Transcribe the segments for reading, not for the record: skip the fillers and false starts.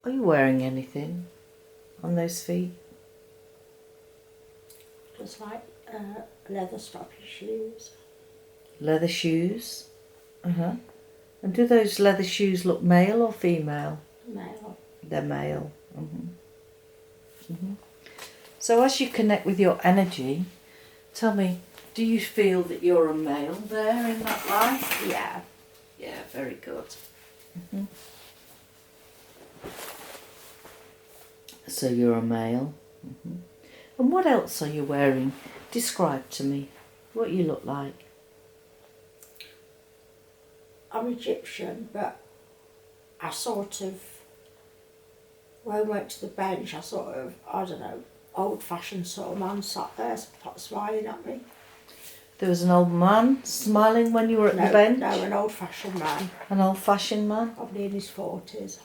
Are you wearing anything on those feet? Just like leather strappy shoes. Leather shoes? Uh-huh. And do those leather shoes look male or female? Male. They're male. So as you connect with your energy, tell me, do you feel that you're a male there in that life? Yeah. Yeah, very good. So you're a male. And what else are you wearing? Describe to me what you look like. I'm Egyptian, but I sort of, when I went to the bench, I sort of, I don't know, old-fashioned sort of man sat there smiling at me. There was an old man smiling when you were at the bench? No, an old-fashioned man. An old-fashioned man? Probably in his 40s.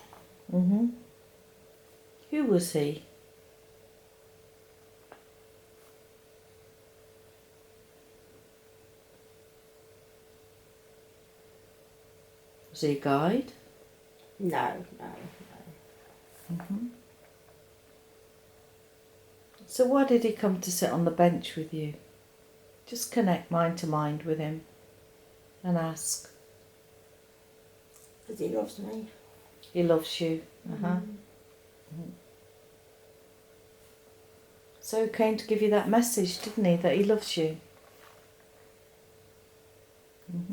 Who was he? Was he a guide? No. So why did he come to sit on the bench with you? Just connect mind to mind with him and ask. Because he loves me. He loves you. So he came to give you that message, didn't he, that he loves you?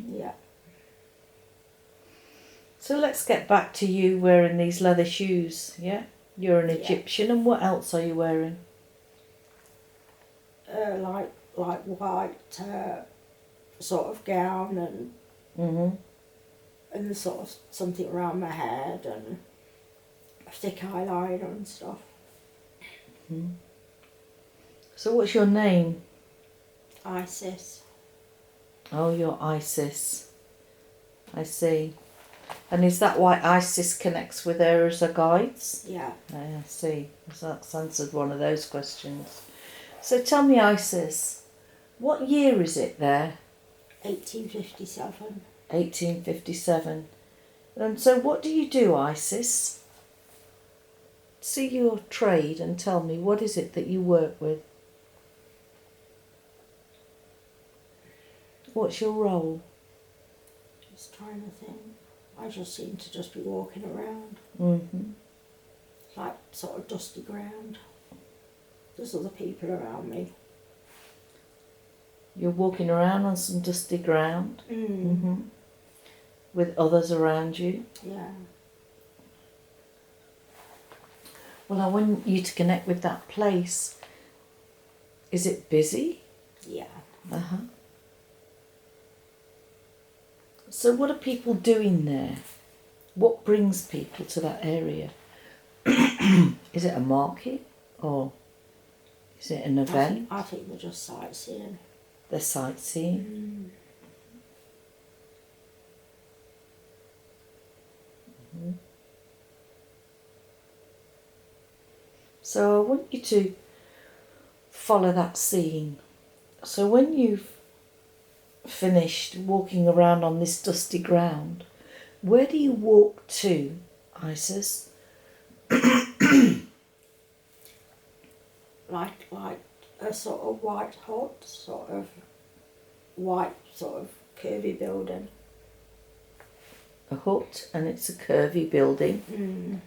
Yeah. So let's get back to you wearing these leather shoes, yeah? You're an Egyptian, and what else are you wearing? Like white sort of gown and the sort of something around my head and thick eyeliner and stuff. So what's your name? Isis. Oh, you're Isis. I see. And is that why Isis connects with her as her guides? Yeah. I see. That's answered one of those questions. So tell me, Isis, what year is it there? 1857. 1857. And so what do you do, Isis? See your trade and tell me, what is it that you work with? What's your role? Just trying to think. I just seem to just be walking around. Like sort of dusty ground. There's other people around me. You're walking around on some dusty ground with others around you. Yeah. Well, I want you to connect with that place. Is it busy? Yeah. So what are people doing there? What brings people to that area? Is it a market or is it an event? I think they're just sightseeing. They're sightseeing. So I want you to follow that scene. So when you've finished walking around on this dusty ground, where do you walk to, Isis? Like a sort of white hut, sort of white, sort of curvy building. A hut, and it's a curvy building.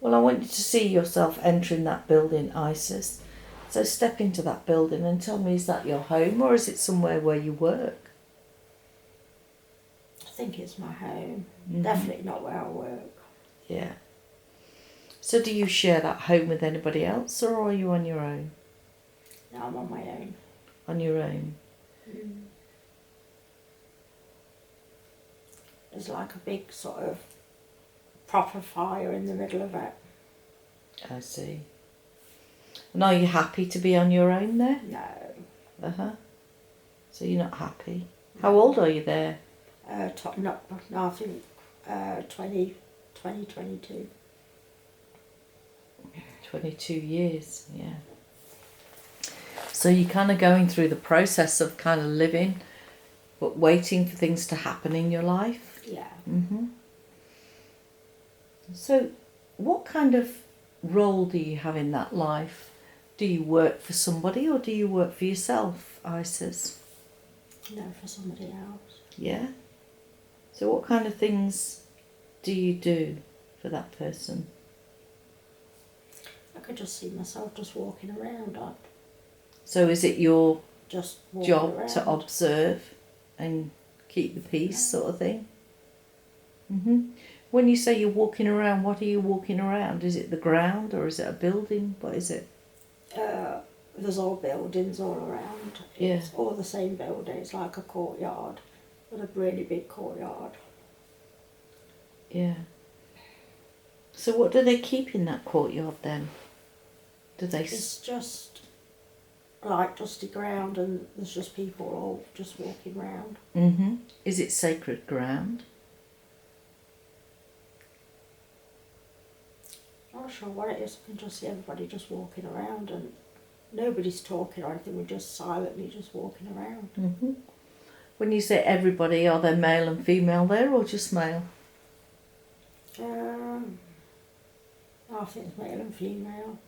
Well, I want you to see yourself entering that building, Isis. So step into that building and tell me, is that your home or is it somewhere where you work? I think it's my home. Definitely not where I work. Yeah. So do you share that home with anybody else or are you on your own? No, I'm on my own. On your own. There's like a big sort of proper fire in the middle of it. I see. And are you happy to be on your own there? No. So you're not happy. How old are you there? I think 22. 22 years, yeah. So you're kind of going through the process of kind of living, but waiting for things to happen in your life. Yeah. So what kind of role do you have in that life? Do you work for somebody or do you work for yourself, Isis? No, for somebody else. Yeah? So what kind of things do you do for that person? I could just see myself just walking around. I'd So is it your just walk job around. to observe and keep the peace, sort of thing? When you say you're walking around, what are you walking around? Is it the ground or is it a building? What is it? There's all buildings all around. Yeah. It's all the same building. It's like a courtyard, but a really big courtyard. Yeah. So what do they keep in that courtyard then? Do they... It's just like dusty ground, and there's just people all just walking around. Is it sacred ground? Not sure what it is. I can just see everybody just walking around, and nobody's talking or anything. We're just silently just walking around. When you say everybody, are there male and female there or just male? I think it's male and female.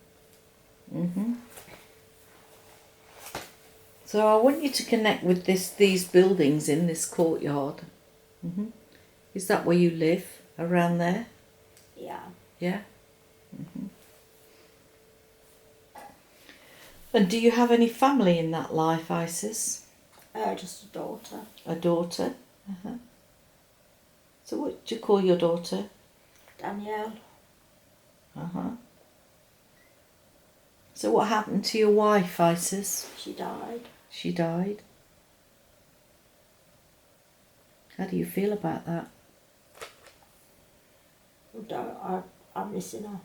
So I want you to connect with these buildings in this courtyard. Is that where you live, around there? Yeah. Yeah? And do you have any family in that life, Isis? Just a daughter. A daughter? So what do you call your daughter? Danielle. So what happened to your wife, Isis? She died. She died. How do you feel about that? I'm missing her.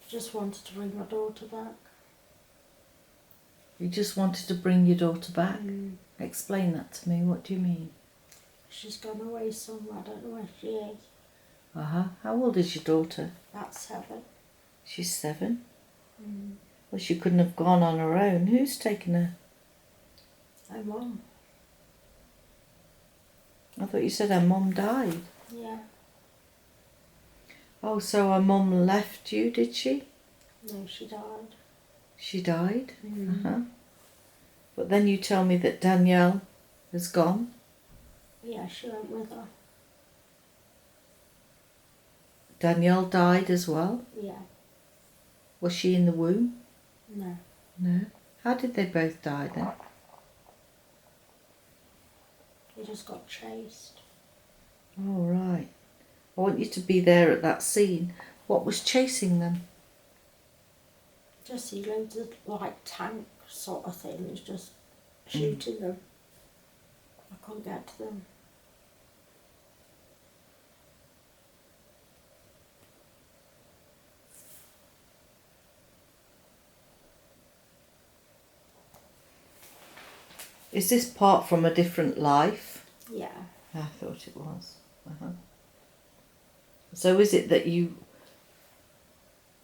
Just wanted to bring my daughter back. You just wanted to bring your daughter back? Explain that to me. What do you mean? She's gone away somewhere. I don't know where she is. How old is your daughter? About 7. She's 7? Well, she couldn't have gone on her own. Who's taken her? Her mum. I thought you said her mum died. Yeah. Oh, so her mum left you, did she? No, she died. She died? But then you tell me that Danielle has gone. Yeah, she went with her. Danielle died as well? Yeah. Was she in the womb? No. No. How did they both die then? They just got chased. Oh, right. I want you to be there at that scene. What was chasing them? Just see loads of like tank sort of things, just shooting them. I couldn't get to them. Is this part from a different life? Yeah. I thought it was. So is it that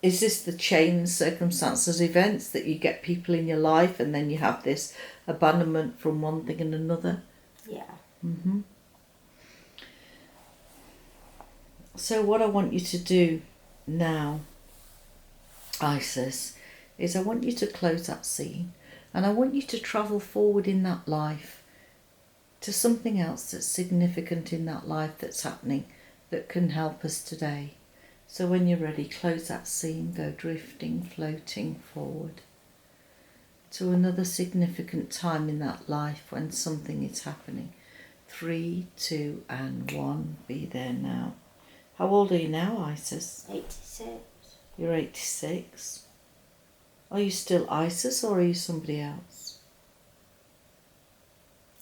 is this the chain circumstances events that you get people in your life and then you have this abandonment from one thing and another? Yeah. So what I want you to do now, Isis, is I want you to close that scene and I want you to travel forward in that life to something else that's significant in that life that's happening that can help us today. So when you're ready, close that scene, go drifting, floating forward to another significant time in that life when something is happening. 3, 2 and 1, be there now. How old are you now, Isis? 86. You're 86. Are you still Isis or are you somebody else?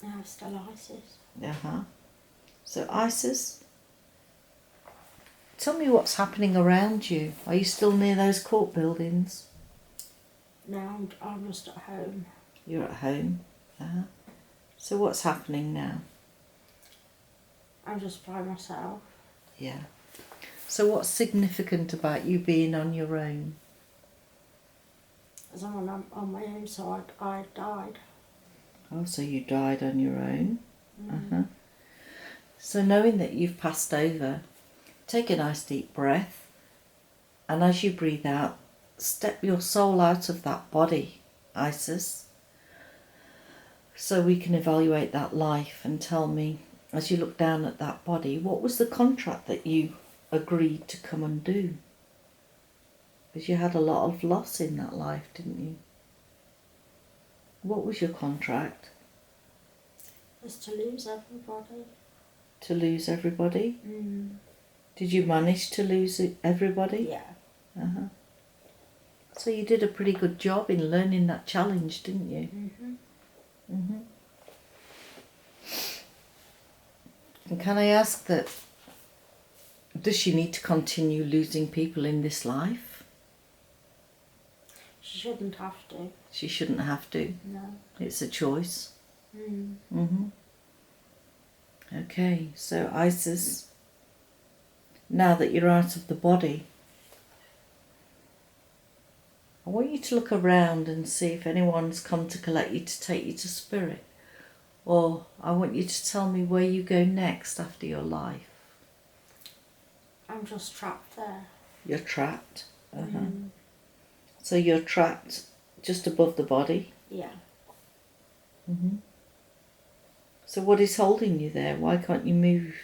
No, I'm still Isis. So Isis, tell me what's happening around you. Are you still near those court buildings? No, I'm just at home. You're at home? So what's happening now? I'm just by myself. Yeah. So what's significant about you being on your own? As I'm on my own side, I died. Oh, so you died on your own. So knowing that you've passed over, take a nice deep breath, and as you breathe out, step your soul out of that body, Isis, so we can evaluate that life. And tell me, as you look down at that body, what was the contract that you agreed to come and do? Because you had a lot of loss in that life, didn't you? What was your contract? It's to lose everybody. To lose everybody? Did you manage to lose everybody? Yeah. So you did a pretty good job in learning that challenge, didn't you? And can I ask that, does she need to continue losing people in this life? She shouldn't have to. She shouldn't have to. No. It's a choice. Okay, so Isis, now that you're out of the body, I want you to look around and see if anyone's come to collect you to take you to spirit. Or I want you to tell me where you go next after your life. I'm just trapped there. You're trapped? So you're trapped just above the body? Yeah. So what is holding you there? Why can't you move?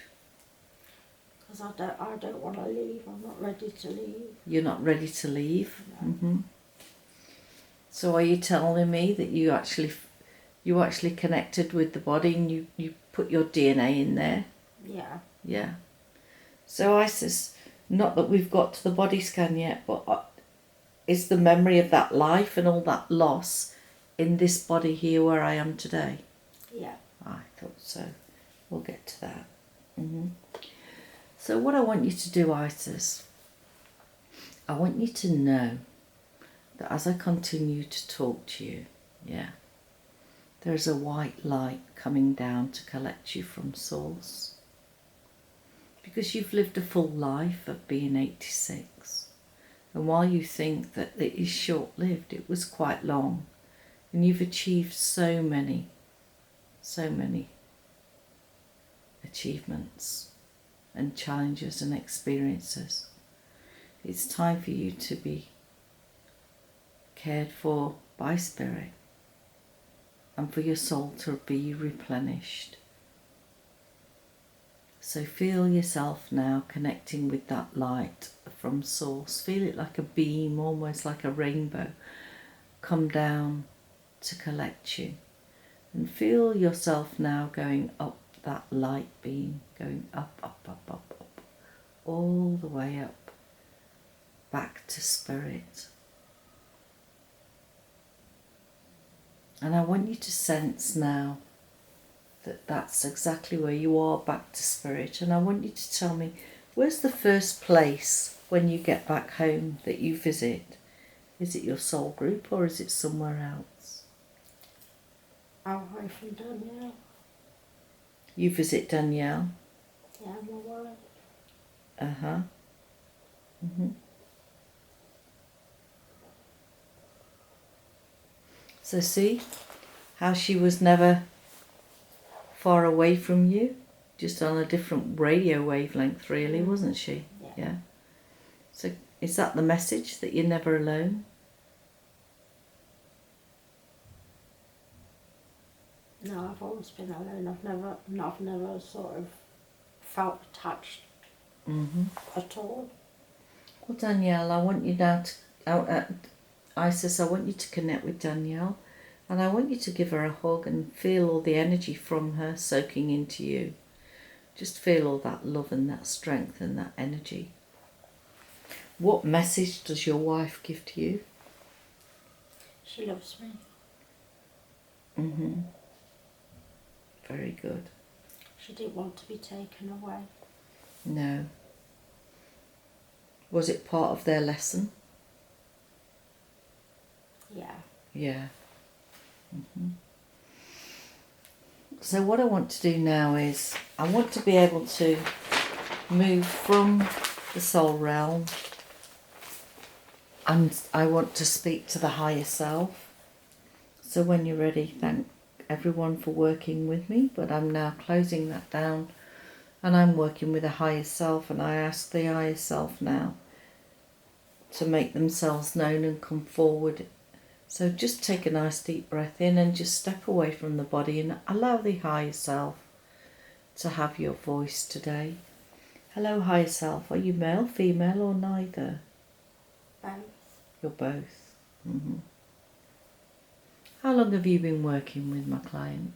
Because I don't want to leave. I'm not ready to leave. You're not ready to leave? No. So are you telling me that you actually connected with the body and you put your DNA in there? Yeah. Yeah. So Isis, not that we've got to the body scan yet, but is the memory of that life and all that loss in this body here where I am today? Yeah. I thought so. We'll get to that. So what I want you to do, Isis, I want you to know that as I continue to talk to you, there's a white light coming down to collect you from Source. Because you've lived a full life of being 86. And while you think that it is short-lived, it was quite long. And you've achieved so many achievements and challenges and experiences. It's time for you to be cared for by spirit and for your soul to be replenished. So feel yourself now connecting with that light from Source. Feel it like a beam, almost like a rainbow, come down to collect you. And feel yourself now going up that light beam, going up, all the way up, back to spirit. And I want you to sense now that that's exactly where you are, back to spirit. And I want you to tell me, where's the first place when you get back home that you visit? Is it your soul group or is it somewhere else? Our wife and Danielle. You visit Danielle? Yeah, my wife. So see how she was never far away from you, just on a different radio wavelength really, wasn't she? Yeah. So is that the message, that you're never alone? No, I've always been alone. I've never sort of felt attached at all. Well, Danielle, I want you now to, Isis, I want you to connect with Danielle, and I want you to give her a hug and feel all the energy from her soaking into you. Just feel all that love and that strength and that energy. What message does your wife give to you? She loves me. Very good. She didn't want to be taken away. No. Was it part of their lesson? Yeah. Yeah. So what I want to do now is, I want to be able to move from the soul realm, and I want to speak to the higher self. So when you're ready, everyone for working with me, but I'm now closing that down and I'm working with a higher self, and I ask the higher self now to make themselves known and come forward. So just take a nice deep breath in and just step away from the body and allow the higher self to have your voice today. Hello, higher self. Are you male, female, or neither? Both. You're both. Mm-hmm. How long have you been working with my client?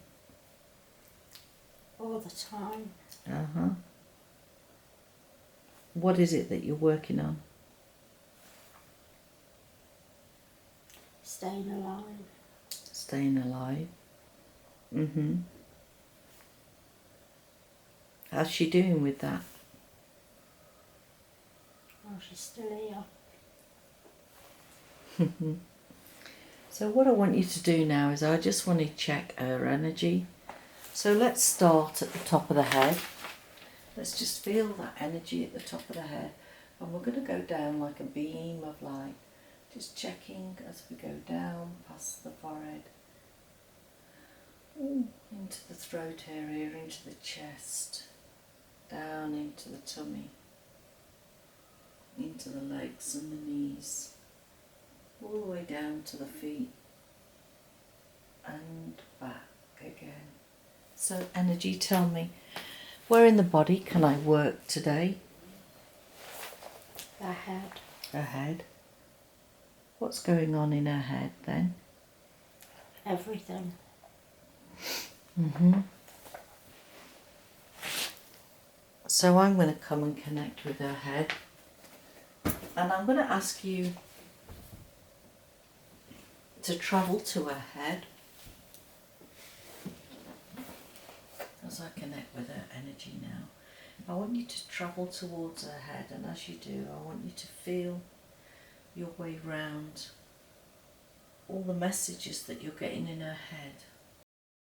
All the time. Uh-huh. What is it that you're working on? Staying alive. Staying alive. Mm-hmm. How's she doing with that? Oh, she's still here. So what I want you to do now is I just want to check her energy. So let's start at the top of the head. Let's just feel that energy at the top of the head. And we're going to go down like a beam of light. Just checking as we go down past the forehead. Into the throat area, into the chest. Down into the tummy. Into the legs and the knees. All the way down to the feet. And back again. So energy, tell me, where in the body can I work today? The head. Her head. What's going on in her head then? Everything. Mm-hmm. So I'm going to come and connect with her head. And I'm going to ask you to travel to her head. As I connect with her energy now, I want you to travel towards her head, and as you do, I want you to feel your way round all the messages that you're getting in her head.